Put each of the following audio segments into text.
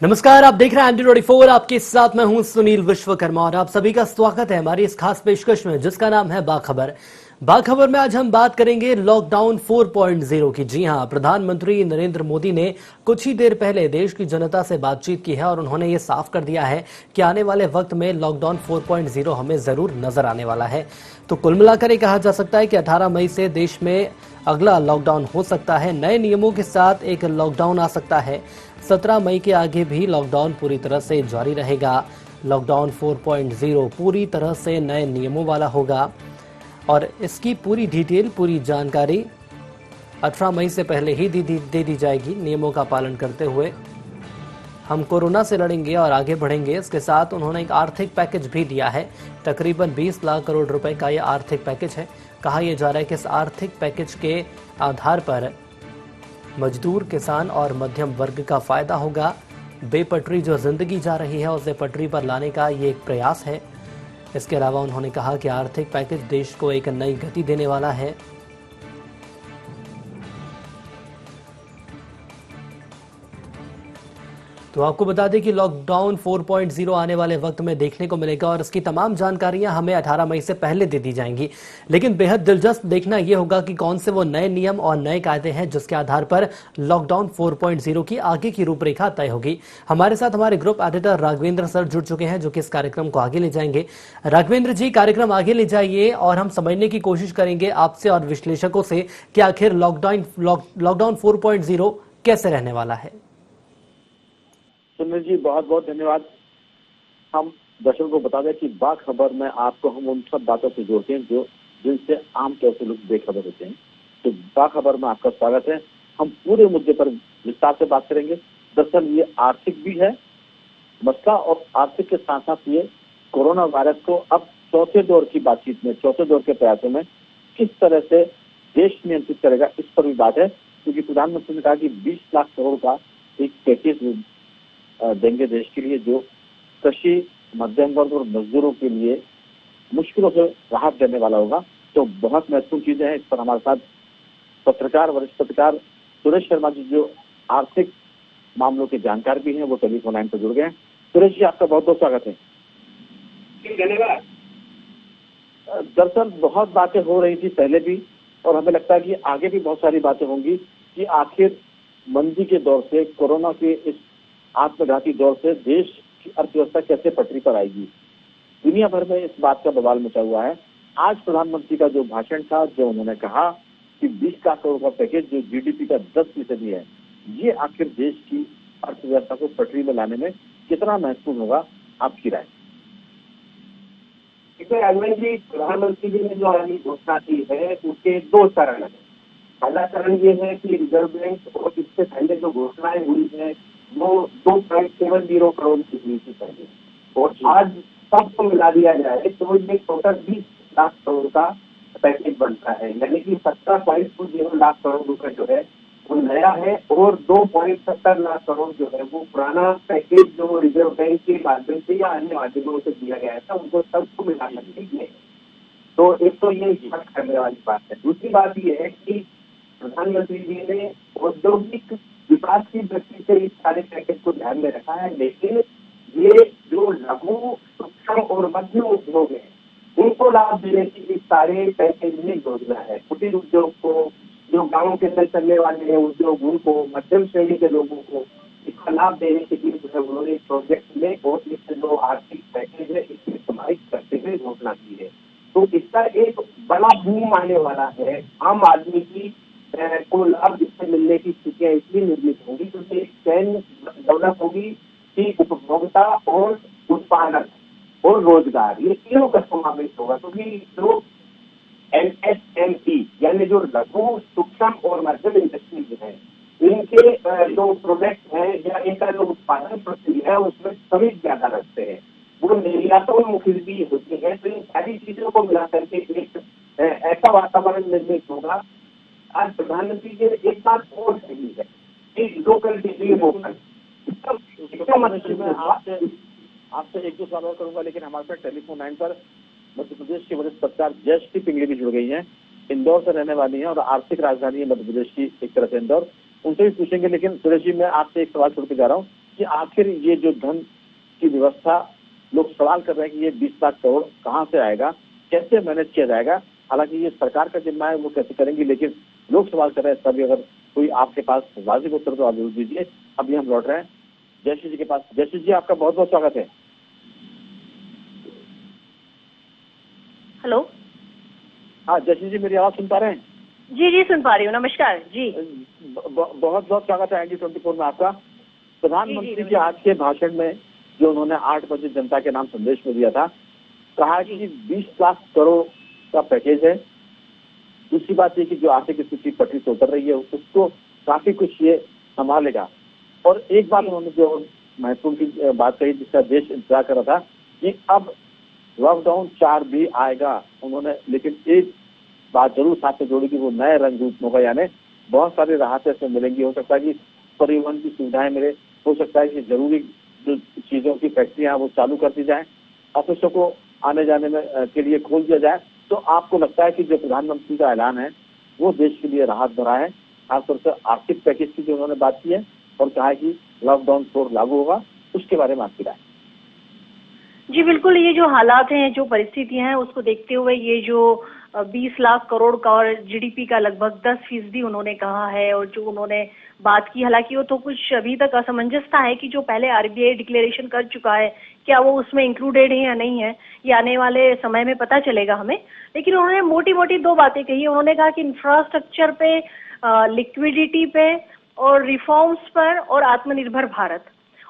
नमस्कार, आप देख रहे हैं एंटी 24। आपके साथ मैं हूं सुनील विश्वकर्मा और आप सभी का स्वागत है हमारी इस खास पेशकश में जिसका नाम है बाखबर। बाखबर में आज हम बात करेंगे लॉकडाउन 4.0 की। जी हां, प्रधानमंत्री नरेंद्र मोदी ने कुछ ही देर पहले देश की जनता से बातचीत की है और उन्होंने ये साफ कर दिया है कि आने वाले वक्त में लॉकडाउन 4.0 हमें जरूर नजर आने वाला है। तो कुल मिलाकर ये कहा जा सकता है कि 18 मई से देश में अगला लॉकडाउन हो सकता है। नए नियमों के साथ एक लॉकडाउन आ सकता है। 17 मई के आगे भी लॉकडाउन पूरी तरह से जारी रहेगा। लॉकडाउन 4.0 पूरी तरह से नए नियमों वाला होगा और इसकी पूरी डिटेल, पूरी जानकारी 18 मई से पहले ही दे दी जाएगी। नियमों का पालन करते हुए हम कोरोना से लड़ेंगे और आगे बढ़ेंगे। इसके साथ उन्होंने एक आर्थिक पैकेज भी दिया है। तकरीबन 20 लाख करोड़ रुपए का यह आर्थिक पैकेज है। कहा यह जा रहा है कि इस आर्थिक पैकेज के आधार पर मजदूर, किसान और मध्यम वर्ग का फायदा होगा। बेपटरी जो जिंदगी जा रही है उसे पटरी पर लाने का ये एक प्रयास है। इसके अलावा उन्होंने कहा कि आर्थिक पैकेज देश को एक नई गति देने वाला है। तो आपको बता दें कि लॉकडाउन 4.0 आने वाले वक्त में देखने को मिलेगा और इसकी तमाम जानकारियां हमें 18 मई से पहले दे दी जाएंगी। लेकिन बेहद दिलचस्प देखना यह होगा कि कौन से वो नए नियम और नए कायदे हैं जिसके आधार पर लॉकडाउन 4.0 की आगे की रूपरेखा तय होगी। हमारे साथ हमारे ग्रुप एडिटर राघवेंद्र सर जुड़ चुके हैं जो कि इस कार्यक्रम को आगे ले जाएंगे। राघवेंद्र जी, कार्यक्रम आगे ले जाइए और हम समझने की कोशिश करेंगे आपसे और विश्लेषकों से कि आखिर लॉकडाउन 4.0 कैसे रहने वाला है। सुनील जी, बहुत बहुत धन्यवाद। हम दर्शकों को बता दें कि बाखबर में आपको हम उन सब बातों से जोड़ते हैं जो जिनसे आमतौर से लोग बेखबर होते हैं। तो बाखबर में आपका स्वागत है। हम पूरे मुद्दे पर विस्तार से बात करेंगे। दरअसल ये आर्थिक भी है मसला और आर्थिक के साथ साथ ये कोरोना वायरस को अब चौथे दौर की बातचीत में, चौथे दौर के प्रयासों में किस तरह से देश नियंत्रित करेगा, इस पर भी बात है। क्योंकि प्रधानमंत्री ने कहा कि 20 लाख करोड़ का एक पैकेज देंगे देश के लिए, जो कृषि, मध्यम वर्ग और मजदूरों के लिए मुश्किलों से राहत देने वाला होगा। तो बहुत महत्वपूर्ण चीजें हैं। इस पर हमारे साथ पत्रकार, वरिष्ठ पत्रकार सुरेश शर्मा जी, जो आर्थिक मामलों के जानकार भी हैं, वो टेलीफोन लाइन पर जुड़ गए हैं। सुरेश जी, आपका बहुत बहुत स्वागत है। धन्यवाद। दरअसल बहुत बातें हो रही थी पहले भी और हमें लगता है कि आगे भी बहुत सारी बातें होंगी कि आखिर मंदी के दौर से, कोरोना के इस आत्मघाती दौर से देश की अर्थव्यवस्था कैसे पटरी पर आएगी। दुनिया भर में इस बात का बवाल मचा हुआ है। आज प्रधानमंत्री का जो भाषण था, जो उन्होंने कहा कि 20 लाख करोड़ का पैकेज जो जीडीपी का 10% है, ये आखिर देश की अर्थव्यवस्था को पटरी में लाने में कितना महत्वपूर्ण होगा, आपकी राय? राघवेंद्र जी, प्रधानमंत्री जी ने जो अभी घोषणा की है उसके दो चरण है। पहला चरण ये है कि रिजर्व बैंक और इससे पहले जो घोषणाएं हुई है वो 2.70 करोड़ की हुई थी पहले, और आज सबको मिला दिया जाए तो ये टोटल 20 लाख करोड़ का पैकेज बनता है। यानी कि 17.20 लाख करोड़ रुपए जो है वो नया है और 2.70 लाख करोड़ जो है वो पुराना पैकेज जो रिजर्व बैंक के माध्यम से या अन्य माध्यमों से दिया गया था, उनको सबको मिला करके। तो एक तो ये स्पष्ट करने वाली बात है। दूसरी बात ये है कि प्रधानमंत्री जी ने औद्योगिक विकास की दृष्टि से इस सारे पैकेज को ध्यान में रखा है, लेकिन ये जो लघु, सूक्ष्म और मध्यम उद्योग है उनको लाभ देने की इस सारे पैकेज में योजना है। कुटीर उद्योग को, जो गाँव के अंदर चलने वाले हैं उद्योग, उनको, मध्यम श्रेणी के लोगों को इसका लाभ देने के लिए जो है उन्होंने प्रोजेक्ट में और इस जो आर्थिक पैकेज है इसमें समाहित करते हुए घोषणा की है। तो इसका एक बड़ा बूम आने वाला है। आम आदमी की को लाभ इससे मिलने की स्थितियां इसलिए निर्मित होंगी क्योंकि एक चैन डेवलप होगी कि उपभोक्ता और उत्पादक और रोजगार, ये तीनों का समावेश होगा। क्योंकि जो एमएसएमई यानी जो लघु, सूक्ष्म और मध्यम इंडस्ट्रीज है, इनके जो प्रोडक्ट है या इनका जो उत्पादन प्रक्रिया है उसमें सभी ज्यादा रखते हैं, वो निर्यातोन्मुखी भी होती है। तो इन सारी चीजों को मिला करके एक ऐसा वातावरण निर्मित होगा। आज प्रधानमंत्री जी ने एक बात और कही है कि लोकल डिग्री वोकल। इसका मतलब आपसे एक दो सवाल और करूंगा, लेकिन हमारे साथ टेलीफोन लाइन पर मध्य प्रदेश की वरिष्ठ पत्रकार जयश्री पिंगली भी जुड़ गई हैं। इंदौर से रहने वाली हैं और आर्थिक राजधानी है मध्य प्रदेश की एक तरह से इंदौर। उनसे भी पूछेंगे, लेकिन सुरेश जी मैं आपसे एक सवाल छोड़ के जा रहा हूँ कि आखिर ये जो धन की व्यवस्था, लोग सवाल कर रहे हैं कि ये 20 लाख करोड़ कहाँ से आएगा, कैसे मैनेज किया जाएगा। हालांकि ये सरकार का जिम्मा है, वो कैसे करेंगी, लेकिन लोग सवाल कर रहे हैं। तभी अगर कोई आपके पास वाजिब उत्तर तो आप जरूर दीजिए। अभी हम लौट रहे हैं जयश्री जी के पास। जयश्री जी, आपका बहुत बहुत स्वागत है। हेलो। हाँ जयश्री जी, मेरी आवाज सुन पा रहे हैं? जी जी सुन पा रही हूँ, नमस्कार जी। बहुत बहुत स्वागत है ND24 में आपका। प्रधानमंत्री जी, के आज के भाषण में जो उन्होंने 8 बजे जनता के नाम संदेश में दिया था, कहा कि 20 लाख करोड़ का पैकेज है। दूसरी बात ये कि जो आर्थिक स्थिति पटरी से उतर रही है उसको काफी कुछ ये संभालेगा। और एक बात उन्होंने जो महत्वपूर्ण की बात कही, जिसका देश इंतजार कर रहा था कि अब लॉकडाउन 4 भी आएगा उन्होंने, लेकिन एक बात जरूर साथ में जोड़ी कि वो नए रंग रूप में होगा, यानी बहुत सारी राहतें इसमें मिलेंगी। हो सकता है कि परिवहन की सुविधाएं मिले, हो सकता है कि जरूरी जो चीजों की फैक्ट्रियां वो चालू कर दी जाए, ऑफिसों को आने जाने में के लिए खोल दिया जाए। तो आपको लगता है कि जो प्रधानमंत्री का ऐलान है वो देश के लिए राहत भरा है, खासतौर से आर्थिक पैकेज की जो उन्होंने बात की है और कहा है कि लॉकडाउन 4 लागू होगा, उसके बारे में आपकी राय? जी बिल्कुल, ये जो हालात हैं, जो परिस्थितियां हैं, उसको देखते हुए ये जो 20 लाख करोड़ का और जीडीपी का लगभग 10% उन्होंने कहा है, और जो उन्होंने बात की, हालांकि वो तो कुछ अभी तक असमंजसता है कि जो पहले आरबीआई डिक्लेरेशन कर चुका है, क्या वो उसमें इंक्लूडेड है या नहीं है, ये आने वाले समय में पता चलेगा हमें। लेकिन उन्होंने मोटी मोटी 2 बातें कही। उन्होंने कहा कि इंफ्रास्ट्रक्चर पे, लिक्विडिटी पे और रिफॉर्म्स पर और आत्मनिर्भर भारत।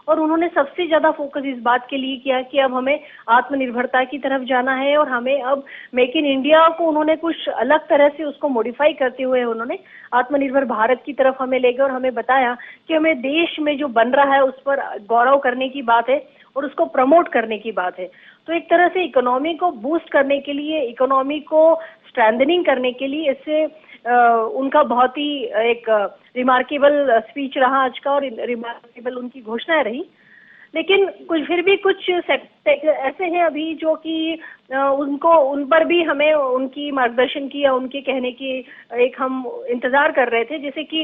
और उन्होंने सबसे ज्यादा फोकस इस बात के लिए किया कि अब हमें आत्मनिर्भरता की तरफ जाना है, और हमें अब मेक इन इंडिया को उन्होंने कुछ अलग तरह से उसको मॉडिफाई करते हुए उन्होंने आत्मनिर्भर भारत की तरफ हमें ले गए और हमें बताया कि हमें देश में जो बन रहा है उस पर गौरव करने की बात है और उसको प्रमोट करने की बात है। तो एक तरह से इकोनॉमी को बूस्ट करने के लिए, इकोनॉमी को स्ट्रेंथनिंग करने के लिए इससे उनका बहुत ही एक रिमार्केबल स्पीच रहा आज का, और रिमार्केबल उनकी घोषणाएं रही। लेकिन कुछ फिर भी कुछ सेक्टर ऐसे हैं अभी जो कि उनको, उन पर भी हमें उनकी मार्गदर्शन की या उनके कहने की एक हम इंतजार कर रहे थे। जैसे कि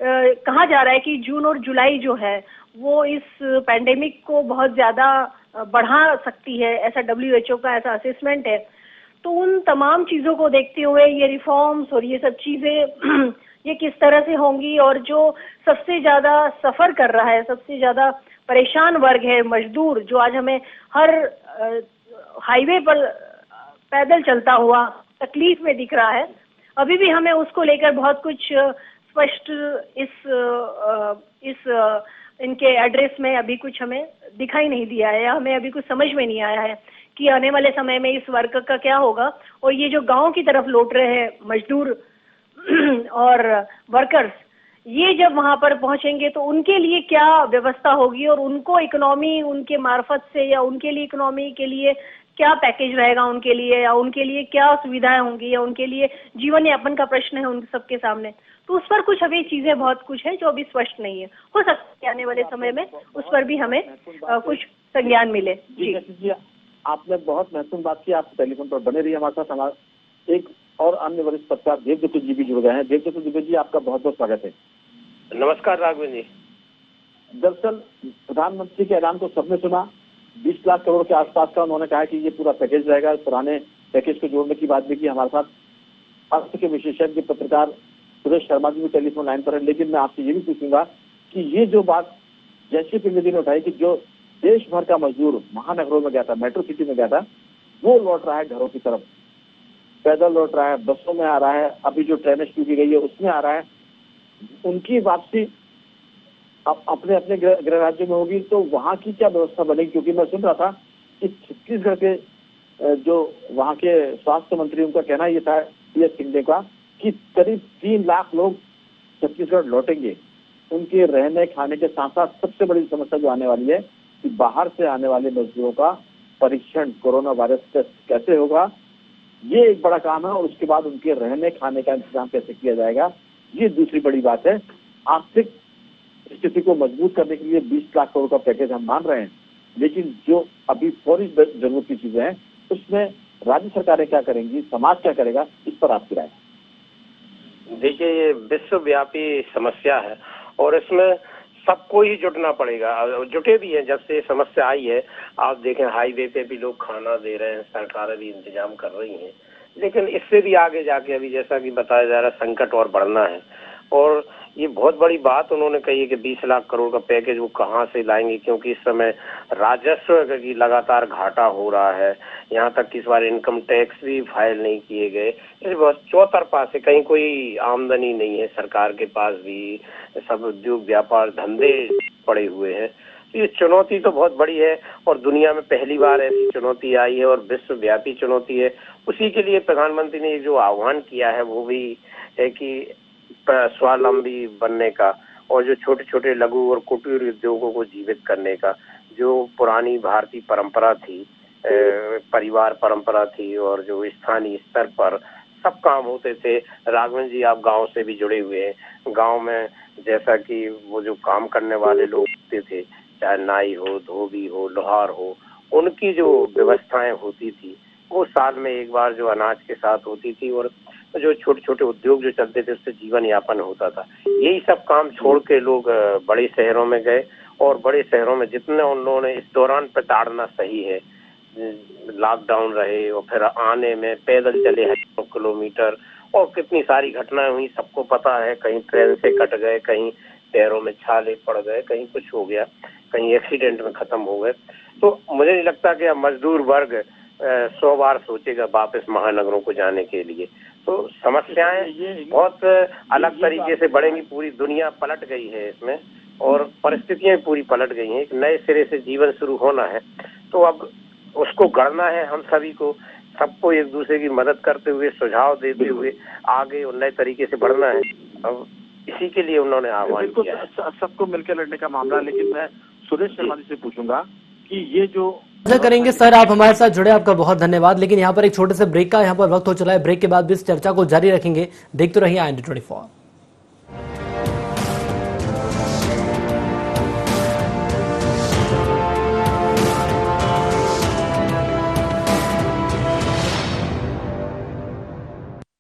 कहा जा रहा है कि जून और जुलाई जो है वो इस पैंडेमिक को बहुत ज्यादा बढ़ा सकती है, ऐसा WHO का ऐसा असेसमेंट है। तो उन तमाम चीजों को देखते हुए ये रिफॉर्म्स और ये सब चीजें ये किस तरह से होंगी, और जो सबसे ज्यादा सफर कर रहा है, सबसे ज्यादा परेशान वर्ग है मजदूर, जो आज हमें हर हाईवे पर पैदल चलता हुआ तकलीफ में दिख रहा है, अभी भी हमें उसको लेकर बहुत कुछ स्पष्ट इस इनके एड्रेस में अभी कुछ हमें दिखाई नहीं दिया है, या हमें अभी कुछ समझ में नहीं आया है कि आने वाले समय में इस वर्ग का क्या होगा। और ये जो गांव की तरफ लौट रहे हैं मजदूर और वर्कर्स, ये जब वहां पर पहुंचेंगे तो उनके लिए क्या व्यवस्था होगी, और उनको इकोनॉमी उनके मार्फत से, या उनके लिए इकोनॉमी के लिए क्या पैकेज रहेगा उनके लिए, या उनके लिए क्या सुविधाएं होंगी, या उनके लिए जीवन यापन का प्रश्न है उन सबके सामने। तो उस पर कुछ अभी चीजें बहुत कुछ है जो अभी स्पष्ट नहीं है। हो सकता है आने वाले समय में उस पर भी हमें कुछ संज्ञान मिले। जी, आपने बहुत महत्वपूर्ण बात की। आप टेलीफोन पर बने रहिए हमारे साथ। हमारे एक और अन्य वरिष्ठ पत्रकार देवदत्त जी भी जुड़ गए हैं। देवदत्त जी, आपका बहुत बहुत स्वागत है। नमस्कार राघवन जी। दरअसल प्रधानमंत्री के ऐलान को सबने सुना, 20 लाख करोड़ के आसपास का उन्होंने कहा कि ये पूरा पैकेज रहेगा। पुराने पैकेज को जोड़ने की बात भी की। हमारे साथ अर्थ के विशेषज्ञ पत्रकार सुरेश शर्मा जी भी टेलीफोन लाइन पर है। लेकिन मैं आपसे ये भी पूछूंगा कि ये जो बात जयश्री त्रिवेदी ने उठाई कि जो देश भर का मजदूर महानगरों में गया था, मेट्रो सिटी में गया था, वो लौट रहा है घरों की तरफ, पैदल लौट रहा है, बसों में आ रहा है, अभी जो ट्रेनें शुरू की गई है उसमें आ रहा है। उनकी वापसी अब अपने अपने गृह राज्य में होगी, तो वहाँ की क्या व्यवस्था बनेगी? क्योंकि मैं सुन रहा था कि छत्तीसगढ़ के जो वहाँ के स्वास्थ्य मंत्री, उनका कहना ये था, PS शिंदे का, कि करीब 3 लाख लोग छत्तीसगढ़ लौटेंगे। उनके रहने खाने के साथ साथ सबसे बड़ी समस्या जो आने वाली है कि बाहर से आने वाले मजदूरों का परीक्षण, कोरोना वायरस टेस्ट कैसे होगा, ये एक बड़ा काम है। और उसके बाद उनके रहने खाने का इंतजाम कैसे किया जाएगा, ये दूसरी बड़ी बात है। आर्थिक स्थिति को मजबूत करने के लिए 20 लाख करोड़ का पैकेज हम मान रहे हैं, लेकिन जो अभी फौरी जरूरत की चीजें हैं उसमें राज्य सरकारें क्या करेंगी, समाज क्या करेगा, इस पर आपकी राय? देखिए, ये विश्वव्यापी समस्या है और इसमें सबको ही जुटना पड़ेगा। जुटे भी हैं, जब से समस्या आई है आप देखें हाईवे पे भी लोग खाना दे रहे हैं, सरकारें भी इंतजाम कर रही हैं, लेकिन इससे भी आगे जाके अभी जैसा कि बताया जा रहा है संकट और बढ़ना है। और ये बहुत बड़ी बात उन्होंने कही है कि 20 लाख करोड़ का पैकेज वो कहाँ से लाएंगे, क्योंकि इस समय राजस्व की लगातार घाटा हो रहा है। यहाँ तक कि इस बार इनकम टैक्स भी फाइल नहीं किए गए। इस बहुत चौतरफा से कहीं कोई आमदनी नहीं है सरकार के पास भी, सब उद्योग व्यापार धंधे पड़े हुए हैं। तो ये चुनौती तो बहुत बड़ी है और दुनिया में पहली बार ऐसी चुनौती आई है और विश्वव्यापी चुनौती है। उसी के लिए प्रधानमंत्री ने जो आह्वान किया है वो भी है कि स्वावलंबी बनने का और जो छोटे छोटे लघु और कुटीर उद्योगों को जीवित करने का, जो पुरानी भारतीय परंपरा थी, परिवार परंपरा थी और जो स्थानीय स्तर पर सब काम होते थे। राघवन जी आप गांव से भी जुड़े हुए हैं, गांव में जैसा कि वो जो काम करने वाले लोग होते थे, चाहे नाई हो, धोबी हो, लोहार हो, उनकी जो व्यवस्थाएं होती थी वो साल में एक बार जो अनाज के साथ होती थी और जो छोटे छोटे उद्योग जो चलते थे उससे जीवन यापन होता था। यही सब काम छोड़ के लोग बड़े शहरों में गए और बड़े शहरों में जितने उन्होंने इस दौरान प्रताड़ना सही है, लॉकडाउन रहे और फिर आने में पैदल चले हजारों किलोमीटर और कितनी सारी घटनाएं हुई सबको पता है। कहीं ट्रेन से कट गए, कहीं पैरों में छाले पड़ गए, कहीं कुछ हो गया, कहीं एक्सीडेंट में खत्म हो गए। तो मुझे नहीं लगता कि अब मजदूर वर्ग 100 बार सोचेगा वापस महानगरों को जाने के लिए। तो समस्याएं बहुत अलग तरीके से बढ़ेंगी। पूरी दुनिया पलट गई है इसमें और परिस्थितियां पूरी पलट गई हैं। एक नए सिरे से जीवन शुरू होना है तो अब उसको गढ़ना है। हम सभी को, सबको एक दूसरे की मदद करते हुए, सुझाव देते हुए आगे और नए तरीके से बढ़ना है। अब इसी के लिए उन्होंने आह्वान किया है। सबको मिलकर लड़ने का मामला। लेकिन मैं सुरेश शर्मा जी से पूछूंगा कि ये जो करेंगे सर, आप हमारे साथ जुड़े, आपका बहुत धन्यवाद। लेकिन यहाँ पर एक छोटे से ब्रेक का यहाँ पर वक्त हो चला है। ब्रेक के बाद भी इस चर्चा को जारी रखेंगे। देखते रहिए IND24।